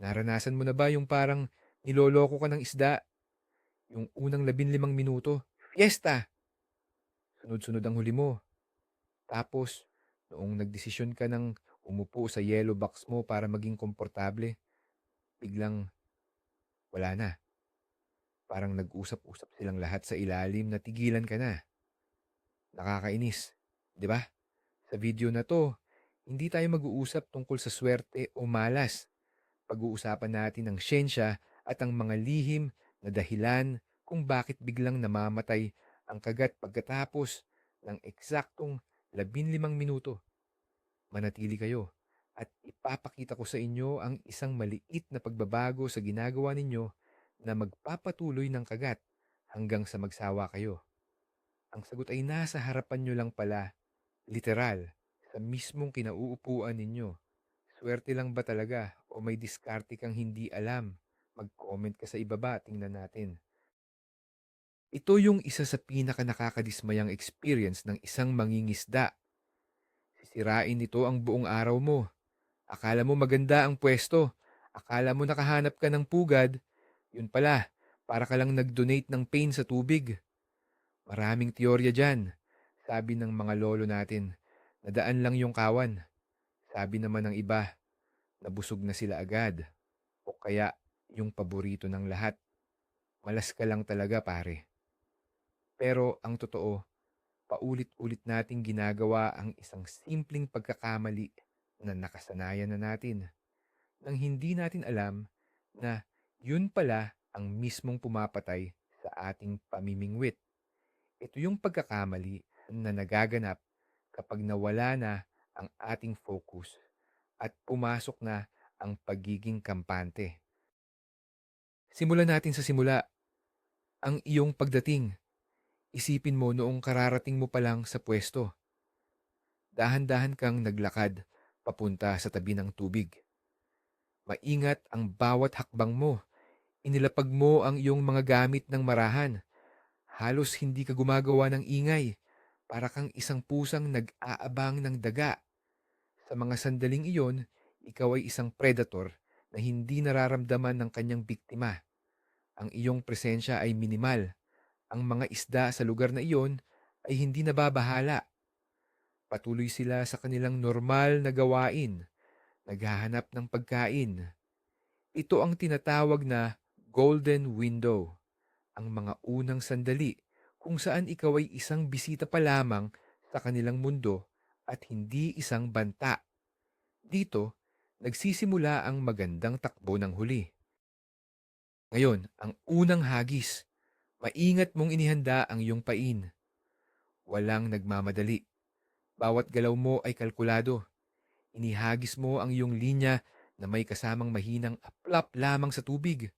Naranasan mo na ba yung parang niloloko ka ng isda, yung unang 15 minuto, fiesta, sunod-sunod ang huli mo. Tapos, noong nagdesisyon ka ng umupo sa yellow box mo para maging komportable, biglang wala na. Parang nag-usap-usap silang lahat sa ilalim na tigilan ka na. Nakakainis, 'di ba? Sa video na 'to, hindi tayo mag-uusap tungkol sa swerte o malas. Pag-uusapan natin ang siyensya at ang mga lihim na dahilan kung bakit biglang namamatay ang kagat pagkatapos ng eksaktong 15 minuto. Manatili kayo at ipapakita ko sa inyo ang isang maliit na pagbabago sa ginagawa ninyo na magpapatuloy ng kagat hanggang sa magsawa kayo. Ang sagot ay nasa harapan nyo lang pala, literal, sa mismong kinauupuan ninyo. Swerte lang ba talaga o may diskarte kang hindi alam? Mag-comment ka sa ibaba, tingnan natin. Ito yung isa sa pinaka nakakadismayang experience ng isang mangingisda. Sisirain nito ang buong araw mo. Akala mo maganda ang pwesto. Akala mo nakahanap ka ng pugad. Yun pala, para ka lang nag-donate ng pain sa tubig. Maraming teorya dyan. Sabi ng mga lolo natin, nadaan lang yung kawan. Sabi naman ng iba, nabusog na sila agad. O kaya, yung paborito ng lahat. Malas ka lang talaga, pare. Pero ang totoo, paulit-ulit nating ginagawa ang isang simpleng pagkakamali na nakasanayan na natin nang hindi natin alam na yun pala ang mismong pumapatay sa ating pamimingwit. Ito yung pagkakamali na nagaganap kapag nawala na ang ating focus at pumasok na ang pagiging kampante. Simulan natin sa simula, ang iyong pagdating. Isipin mo noong kararating mo pa lang sa pwesto. Dahan-dahan kang naglakad papunta sa tabi ng tubig. Maingat ang bawat hakbang mo. Inilapag mo ang iyong mga gamit ng marahan. Halos hindi ka gumagawa ng ingay. Para kang isang pusang nag-aabang ng daga. Sa mga sandaling iyon, ikaw ay isang predator na hindi nararamdaman ng kanyang biktima. Ang iyong presensya ay minimal. Ang mga isda sa lugar na iyon ay hindi nababahala. Patuloy sila sa kanilang normal na gawain, naghahanap ng pagkain. Ito ang tinatawag na golden window, ang mga unang sandali kung saan ikaw ay isang bisita pa lamang sa kanilang mundo at hindi isang banta. Dito, nagsisimula ang magandang takbo ng huli. Ngayon, ang unang hagis. Maingat mong inihanda ang iyong pain. Walang nagmamadali. Bawat galaw mo ay kalkulado. Inihagis mo ang iyong linya na may kasamang mahinang aplap lamang sa tubig.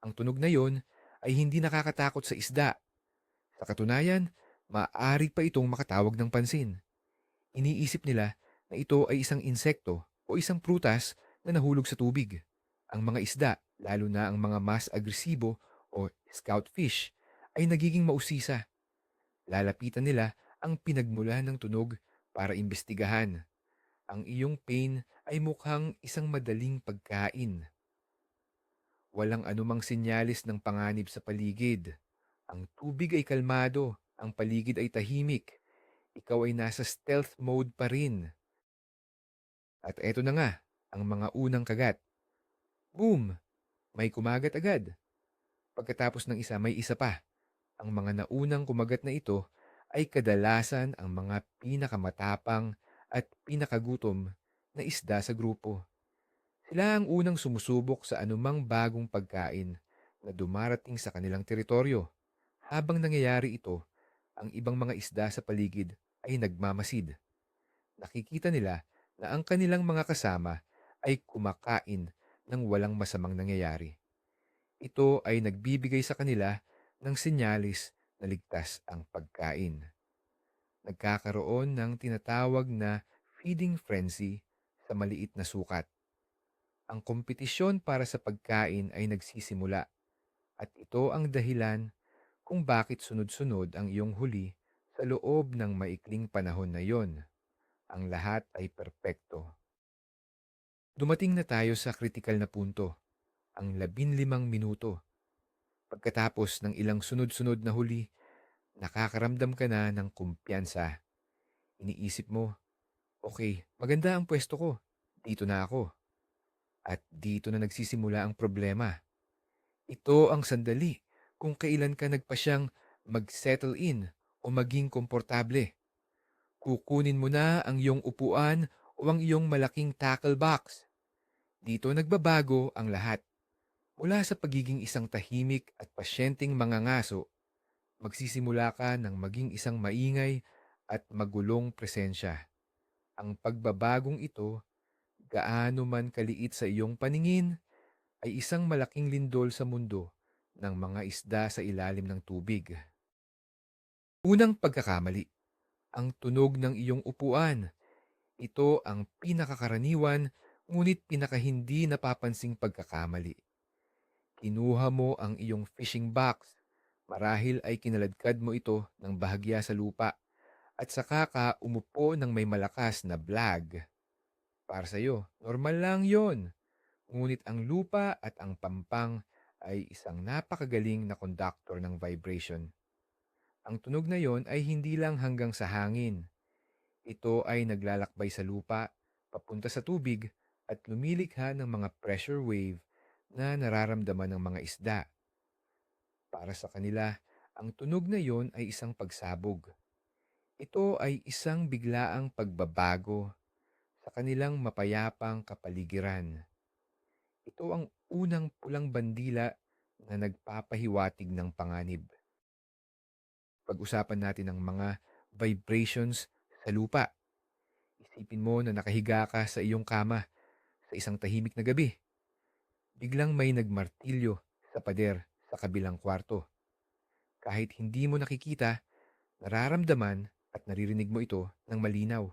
Ang tunog na yon ay hindi nakakatakot sa isda. Sa katunayan, maaari pa itong makatawag ng pansin. Iniisip nila na ito ay isang insekto o isang prutas na nahulog sa tubig. Ang mga isda, lalo na ang mga mas agresibo o scout fish, ay nagiging mausisa. Lalapitan nila ang pinagmulan ng tunog para imbestigahan. Ang iyong pain ay mukhang isang madaling pagkain. Walang anumang sinyalis ng panganib sa paligid. Ang tubig ay kalmado, ang paligid ay tahimik. Ikaw ay nasa stealth mode pa rin. At eto na nga, ang mga unang kagat. Boom! May kumagat agad. Pagkatapos ng isa, may isa pa. Ang mga naunang kumagat na ito ay kadalasan ang mga pinakamatapang at pinakagutom na isda sa grupo. Sila ang unang sumusubok sa anumang bagong pagkain na dumarating sa kanilang teritoryo. Habang nangyayari ito, ang ibang mga isda sa paligid ay nagmamasid. Nakikita nila na ang kanilang mga kasama ay kumakain ng walang masamang nangyayari. Ito ay nagbibigay sa kanila ng sinyalis na ligtas ang pagkain. Nagkakaroon ng tinatawag na feeding frenzy sa maliit na sukat. Ang kompetisyon para sa pagkain ay nagsisimula at ito ang dahilan kung bakit sunod-sunod ang iyong huli sa loob ng maikling panahon na yon. Ang lahat ay perpekto. Dumating na tayo sa kritikal na punto, ang 15 minuto. Pagkatapos ng ilang sunod-sunod na huli, nakakaramdam ka na ng kumpiyansa. Iniisip mo, okay, maganda ang pwesto ko. Dito na ako. At dito na nagsisimula ang problema. Ito ang sandali kung kailan ka nagpasyang mag-settle in o maging komportable. Kukunin mo na ang iyong upuan o ang iyong malaking tackle box. Dito nagbabago ang lahat. Mula sa pagiging isang tahimik at pasyenteng mangangaso, magsisimula ka ng maging isang maingay at magulong presensya. Ang pagbabagong ito, gaano man kaliit sa iyong paningin, ay isang malaking lindol sa mundo ng mga isda sa ilalim ng tubig. Unang pagkakamali, ang tunog ng iyong upuan. Ito ang pinakakaraniwan ngunit pinakahindi napapansing pagkakamali. Kinuha mo ang iyong fishing box. Marahil ay kinaladkad mo ito ng bahagya sa lupa at saka ka umupo ng may malakas na blag. Para sa iyo, normal lang yon. Ngunit ang lupa at ang pampang ay isang napakagaling na conductor ng vibration. Ang tunog na yon ay hindi lang hanggang sa hangin. Ito ay naglalakbay sa lupa, papunta sa tubig at lumilikha ng mga pressure wave na nararamdaman ng mga isda. Para sa kanila, ang tunog na yon ay isang pagsabog. Ito ay isang biglaang pagbabago sa kanilang mapayapang kapaligiran. Ito ang unang pulang bandila na nagpapahiwatig ng panganib. Pag-usapan natin ang mga vibrations sa lupa. Isipin mo na nakahiga ka sa iyong kama sa isang tahimik na gabi. Biglang may nagmartilyo sa pader sa kabilang kwarto. Kahit hindi mo nakikita, nararamdaman at naririnig mo ito ng malinaw.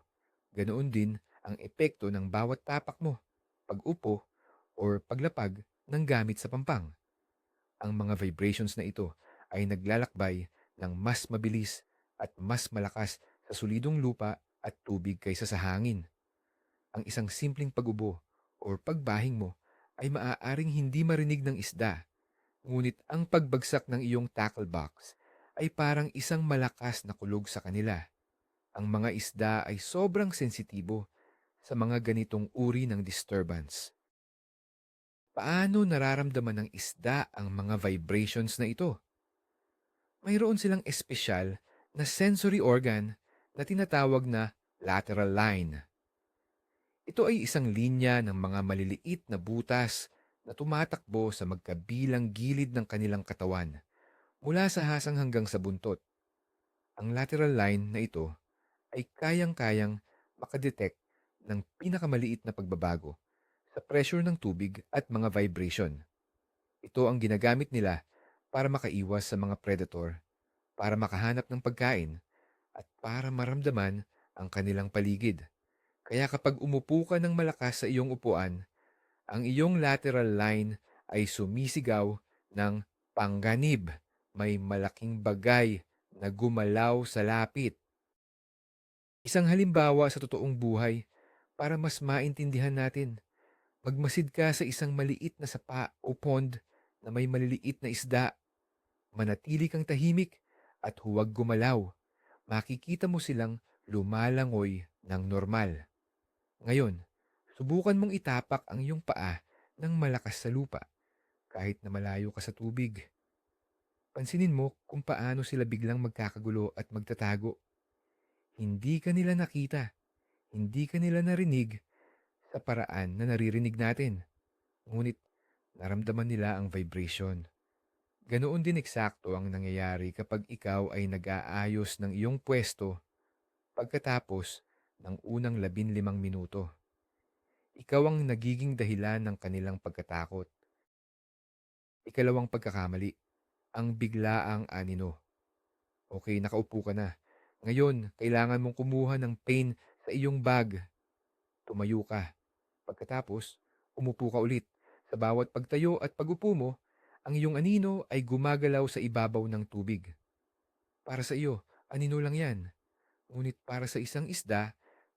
Ganoon din ang epekto ng bawat tapak mo, pag-upo, or paglapag ng gamit sa pampang. Ang mga vibrations na ito ay naglalakbay ng mas mabilis at mas malakas sa solidong lupa at tubig kaysa sa hangin. Ang isang simpleng pag-ubo o pagbahing mo ay maaaring hindi marinig ng isda, ngunit ang pagbagsak ng iyong tackle box ay parang isang malakas na kulog sa kanila. Ang mga isda ay sobrang sensitibo sa mga ganitong uri ng disturbance. Paano nararamdaman ng isda ang mga vibrations na ito? Mayroon silang espesyal na sensory organ na tinatawag na lateral line. Ito ay isang linya ng mga maliliit na butas na tumatakbo sa magkabilang gilid ng kanilang katawan, mula sa hasang hanggang sa buntot. Ang lateral line na ito ay kayang-kayang makadetect ng pinakamaliit na pagbabago sa pressure ng tubig at mga vibration. Ito ang ginagamit nila para makaiwas sa mga predator, para makahanap ng pagkain, at para maramdaman ang kanilang paligid. Kaya kapag umupo ka ng malakas sa iyong upuan, ang iyong lateral line ay sumisigaw ng pangganib. May malaking bagay na gumalaw sa lapit. Isang halimbawa sa totoong buhay para mas maintindihan natin. Magmasid ka sa isang maliit na sapa o pond na may maliliit na isda. Manatili kang tahimik at huwag gumalaw. Makikita mo silang lumalangoy ng normal. Ngayon, subukan mong itapak ang iyong paa ng malakas sa lupa kahit na malayo ka sa tubig. Pansinin mo kung paano sila biglang magkakagulo at magtatago. Hindi ka nila nakita, hindi ka nila narinig sa paraan na naririnig natin. Ngunit naramdaman nila ang vibration. Ganoon din eksakto ang nangyayari kapag ikaw ay nag-aayos ng iyong pwesto pagkatapos ng unang 15 minuto. Ikaw ang nagiging dahilan ng kanilang pagkatakot. Ikalawang pagkakamali, ang biglaang anino. Okay, nakaupo ka na. Ngayon, kailangan mong kumuha ng pain sa iyong bag. Tumayo ka. Pagkatapos, umupo ka ulit. Sa bawat pagtayo at pagupo mo, ang iyong anino ay gumagalaw sa ibabaw ng tubig. Para sa iyo, anino lang yan. Ngunit para sa isang isda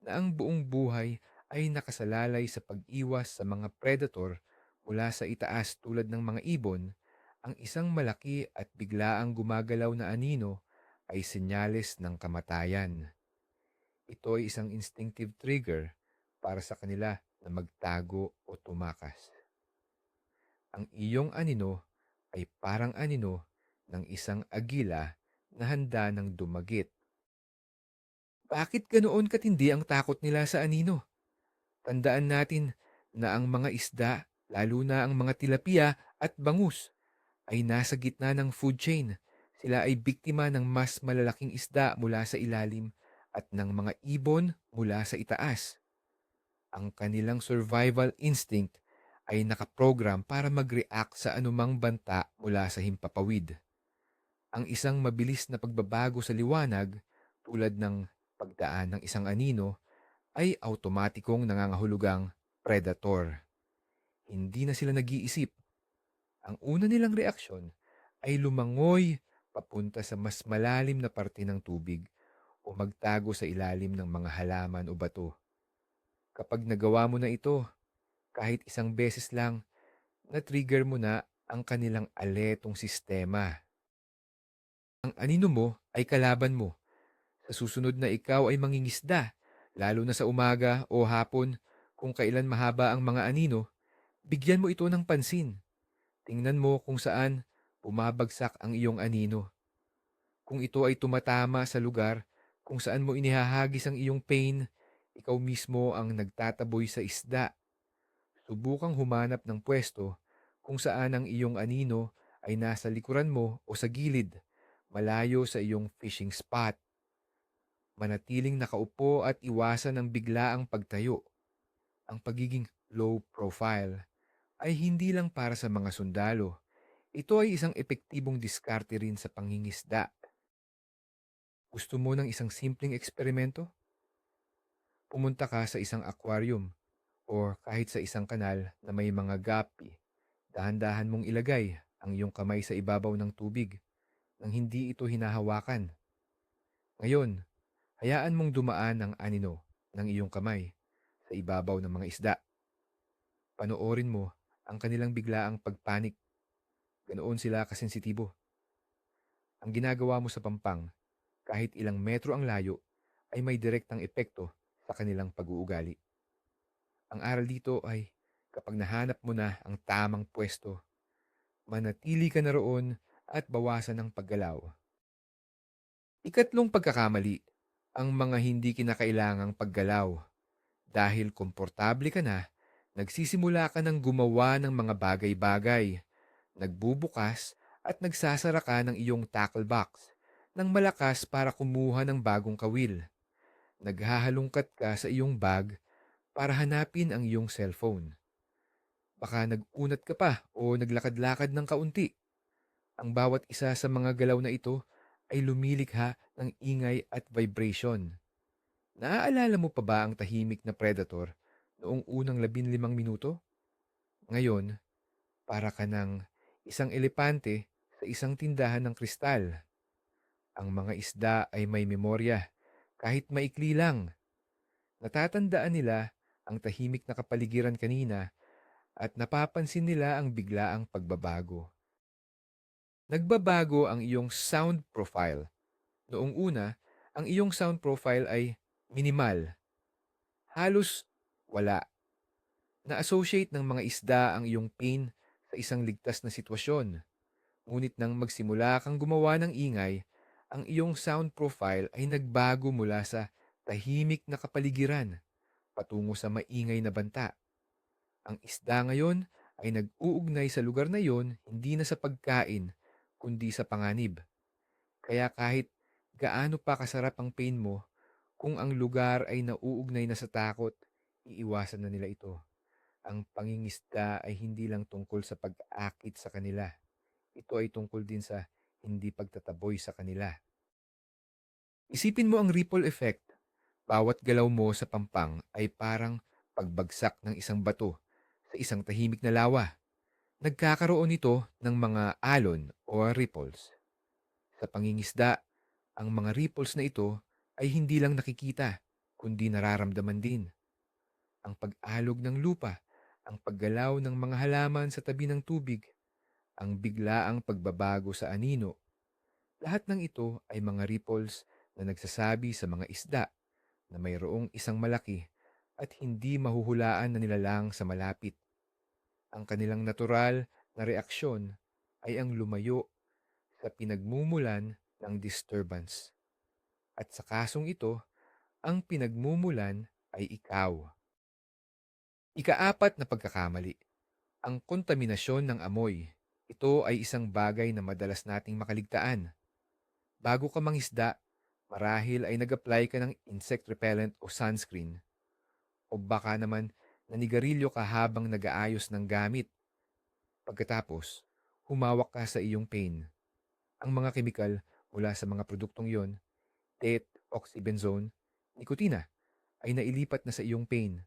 na ang buong buhay ay nakasalalay sa pag-iwas sa mga predator mula sa itaas tulad ng mga ibon, ang isang malaki at biglaang gumagalaw na anino ay senyales ng kamatayan. Ito ay isang instinctive trigger para sa kanila na magtago o tumakas. Ang iyong anino ay parang anino ng isang agila na handa ng dumagit. Bakit ganoon katindi ang takot nila sa anino? Tandaan natin na ang mga isda, lalo na ang mga tilapia at bangus, ay nasa gitna ng food chain. Sila ay biktima ng mas malalaking isda mula sa ilalim at ng mga ibon mula sa itaas. Ang kanilang survival instinct ay nakaprogram para mag-react sa anumang banta mula sa himpapawid. Ang isang mabilis na pagbabago sa liwanag, tulad ng pagdaan ng isang anino, ay automatikong nangangahulugang predator. Hindi na sila nag-iisip. Ang una nilang reaksyon ay lumangoy papunta sa mas malalim na parte ng tubig o magtago sa ilalim ng mga halaman o bato. Kapag nagawa mo na ito, kahit isang beses lang, na-trigger mo na ang kanilang aletong sistema. Ang anino mo ay kalaban mo. Sa susunod na ikaw ay mangingisda, lalo na sa umaga o hapon, kung kailan mahaba ang mga anino, bigyan mo ito ng pansin. Tingnan mo kung saan bumabagsak ang iyong anino. Kung ito ay tumatama sa lugar kung saan mo inihahagis ang iyong pain, ikaw mismo ang nagtataboy sa isda. Subukang humanap ng pwesto kung saan ang iyong anino ay nasa likuran mo o sa gilid, malayo sa iyong fishing spot. Manatiling nakaupo at iwasan ang biglaang pagtayo. Ang pagiging low profile ay hindi lang para sa mga sundalo. Ito ay isang epektibong diskarte rin sa pangingisda. Gusto mo ng isang simpleng eksperimento? Pumunta ka sa isang aquarium o kahit sa isang kanal na may mga gapi. Dahan-dahan mong ilagay ang iyong kamay sa ibabaw ng tubig nang hindi ito hinahawakan. Ngayon, hayaan mong dumaan ang anino ng iyong kamay sa ibabaw ng mga isda. Panoorin mo ang kanilang biglaang pagpanik. Ganoon sila kasensitibo. Ang ginagawa mo sa pampang, kahit ilang metro ang layo, ay may direktang epekto sa kanilang pag-uugali. Ang aral dito ay kapag nahanap mo na ang tamang pwesto, manatili ka na roon at bawasan ang paggalaw. Ikatlong pagkakamali, ang mga hindi kinakailangang paggalaw. Dahil komportable ka na, nagsisimula ka ng gumawa ng mga bagay-bagay. Nagbubukas at nagsasara ka ng iyong tackle box ng malakas para kumuha ng bagong kawil. Naghahalungkat ka sa iyong bag para hanapin ang iyong cellphone. Baka nag-unat ka pa o naglakad-lakad ng kaunti. Ang bawat isa sa mga galaw na ito ay lumilikha ng ingay at vibration. Naaalala mo pa ba ang tahimik na predator noong unang 15 minuto? Ngayon, para ka ng isang elepante sa isang tindahan ng kristal. Ang mga isda ay may memorya, kahit maikli lang. Natatandaan nila ang tahimik na kapaligiran kanina at napapansin nila ang biglaang pagbabago. Nagbabago ang iyong sound profile. Noong una, ang iyong sound profile ay minimal. Halos wala. Na-associate ng mga isda ang iyong pain sa isang ligtas na sitwasyon. Ngunit nang magsimula kang gumawa ng ingay, ang iyong sound profile ay nagbago mula sa tahimik na kapaligiran patungo sa maingay na banta. Ang isda ngayon ay nag-uugnay sa lugar na iyon hindi na sa pagkain, kundi sa panganib. Kaya kahit gaano pa kasarap ang pain mo, kung ang lugar ay nauugnay na sa takot, iiwasan na nila ito. Ang pangingisda ay hindi lang tungkol sa pag-akit sa kanila. Ito ay tungkol din sa hindi pagtataboy sa kanila. Isipin mo ang ripple effect. Bawat galaw mo sa pampang ay parang pagbagsak ng isang bato sa isang tahimik na lawa. Nagkakaroon ito ng mga alon o ripples. Sa pangingisda, ang mga ripples na ito ay hindi lang nakikita, kundi nararamdaman din. ang pag-alog ng lupa, ang paggalaw ng mga halaman sa tabi ng tubig, ang biglaang pagbabago sa anino. Lahat ng ito ay mga ripples na nagsasabi sa mga isda na mayroong isang malaki at hindi mahuhulaan na nilalang sa malapit. Ang kanilang natural na reaksyon ay ang lumayo sa pinagmumulan ng disturbance. At sa kasong ito, ang pinagmumulan ay ikaw. Ikaapat na pagkakamali, ang kontaminasyon ng amoy. Ito ay isang bagay na madalas nating makaligtaan. Bago ka mangisda, marahil ay nag-apply ka ng insect repellent o sunscreen. O baka naman nanigarilyo ka habang nag-aayos ng gamit. Pagkatapos, humawak ka sa iyong pain. Ang mga kemikal mula sa mga produktong yon, DEET, oxybenzone, nikotina, ay nailipat na sa iyong pain.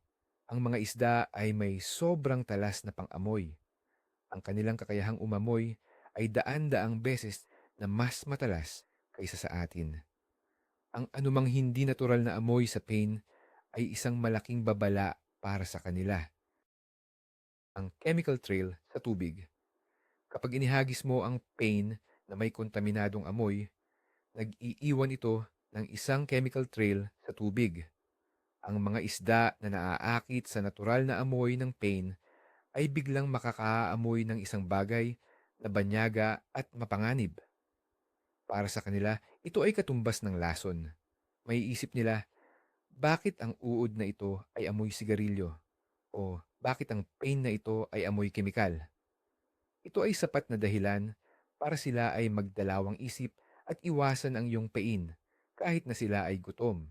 Ang mga isda ay may sobrang talas na pang-amoy. Ang kanilang kakayahang umamoy ay daan-daang beses na mas matalas kaysa sa atin. Ang anumang hindi natural na amoy sa pain ay isang malaking babala para sa kanila. Ang chemical trail sa tubig. Kapag inihagis mo ang pain na may kontaminadong amoy, nag-iiwan ito ng isang chemical trail sa tubig. Ang mga isda na naaakit sa natural na amoy ng pain ay biglang makakaamoy ng isang bagay na banyaga at mapanganib. Para sa kanila, ito ay katumbas ng lason. May isip nila, bakit ang uod na ito ay amoy sigarilyo? O bakit ang pain na ito ay amoy kemikal? Ito ay sapat na dahilan para sila ay magdalawang isip at iwasan ang iyong pain kahit na sila ay gutom.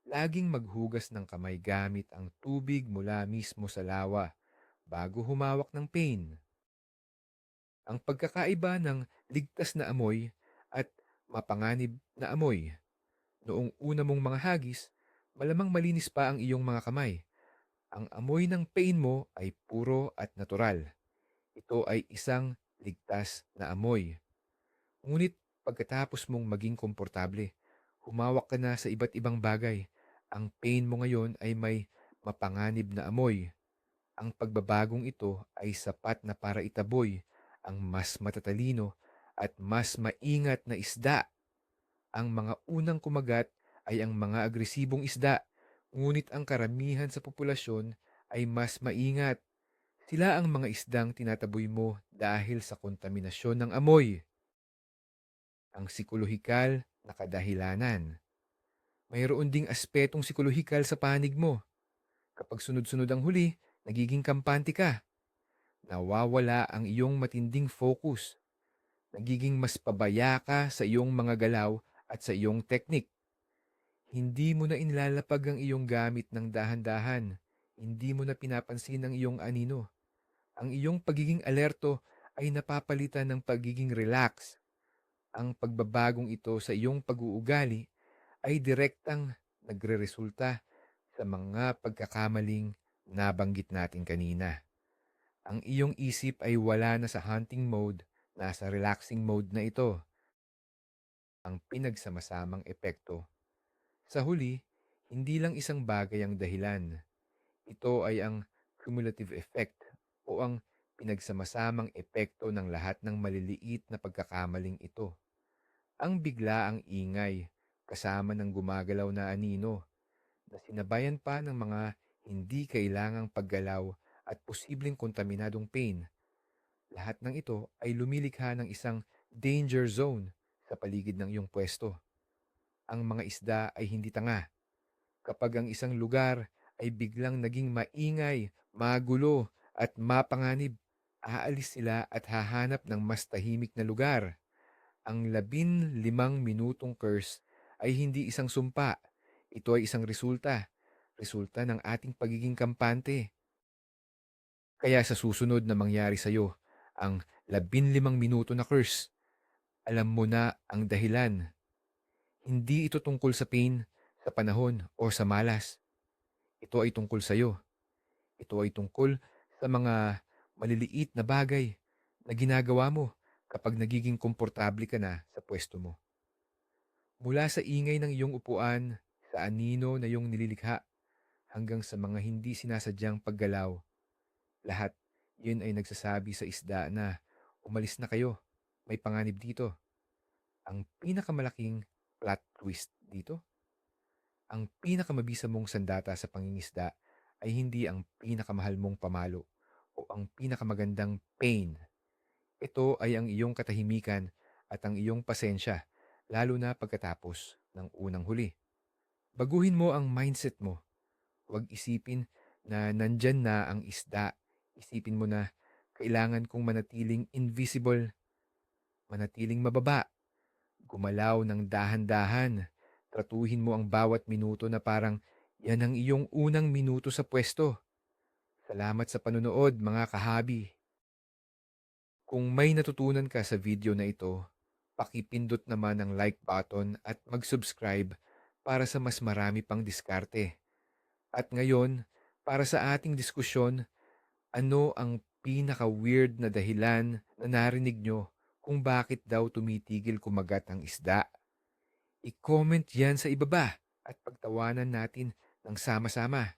Laging maghugas ng kamay gamit ang tubig mula mismo sa lawa bago humawak ng pain. Ang pagkakaiba ng ligtas na amoy at mapanganib na amoy. Noong una mong mga hagis, malamang malinis pa ang iyong mga kamay. Ang amoy ng pain mo ay puro at natural. Ito ay isang ligtas na amoy. Ngunit pagkatapos mong maging komportable, humawak ka na sa iba't ibang bagay. Ang pain mo ngayon ay may mapanganib na amoy. Ang pagbabagong ito ay sapat na para itaboy ang mas matatalino at mas maingat na isda. Ang mga unang kumagat ay ang mga agresibong isda, ngunit ang karamihan sa populasyon ay mas maingat. Sila ang mga isdang tinataboy mo dahil sa kontaminasyon ng amoy. Ang psikolohikal na kadahilanan. Mayroon ding aspetong psikolohikal sa panig mo. Kapag sunod-sunod ang huli, nagiging kampante ka. Nawawala ang iyong matinding focus. Nagiging mas pabaya ka sa iyong mga galaw at sa iyong teknik. Hindi mo na inilalapag ang iyong gamit ng dahan-dahan. Hindi mo na pinapansin ang iyong anino. Ang iyong pagiging alerto ay napapalitan ng pagiging relax. Ang pagbabagong ito sa iyong pag-uugali ay direktang nagreresulta sa mga pagkakamaling nabanggit natin kanina. Ang iyong isip ay wala na sa hunting mode, nasa relaxing mode na ito. Ang pinagsamasamang epekto. Sa huli, hindi lang isang bagay ang dahilan. Ito ay ang cumulative effect o ang pinagsamasamang epekto ng lahat ng maliliit na pagkakamaling ito. Ang biglaang ingay kasama ng gumagalaw na anino na sinabayan pa ng mga hindi kailangang paggalaw at posibleng kontaminadong pain. Lahat ng ito ay lumilikha ng isang danger zone sa paligid ng iyong pwesto. Ang mga isda ay hindi tanga. Kapag ang isang lugar ay biglang naging maingay, magulo at mapanganib, aalis sila at hahanap ng mas tahimik na lugar. Ang 15 minutong curse ay hindi isang sumpa. Ito ay isang resulta. Resulta ng ating pagiging kampante. Kaya sa susunod na mangyari sa iyo, ang 15 minuto na curse, alam mo na ang dahilan. Hindi ito tungkol sa pain, sa panahon, o sa malas. Ito ay tungkol sa iyo. Ito ay tungkol sa mga maliliit na bagay na ginagawa mo kapag nagiging komportable ka na sa pwesto mo. Mula sa ingay ng iyong upuan, sa anino na iyong nililikha, hanggang sa mga hindi sinasadyang paggalaw. Lahat yun ay nagsasabi sa isda na umalis na kayo, may panganib dito. Ang pinakamalaking plot twist dito, ang pinakamabisa mong sandata sa pangingisda ay hindi ang pinakamahal mong pamalo o ang pinakamagandang pain. Ito ay ang iyong katahimikan at ang iyong pasensya, lalo na pagkatapos ng unang huli. Baguhin mo ang mindset mo. Huwag isipin na nandyan na ang isda. Isipin mo na kailangan kong manatiling invisible, manatiling mababa, gumalaw ng dahan-dahan. Tratuhin mo ang bawat minuto na parang yan ang iyong unang minuto sa pwesto. Salamat sa panunood, mga kahabi. Kung may natutunan ka sa video na ito, pakipindot naman ang like button at mag-subscribe para sa mas marami pang diskarte. At ngayon, para sa ating diskusyon, ano ang pinaka-weird na dahilan na narinig nyo kung bakit daw tumitigil kumagat ang isda? I-comment yan sa ibaba at pagtawanan natin ng sama-sama.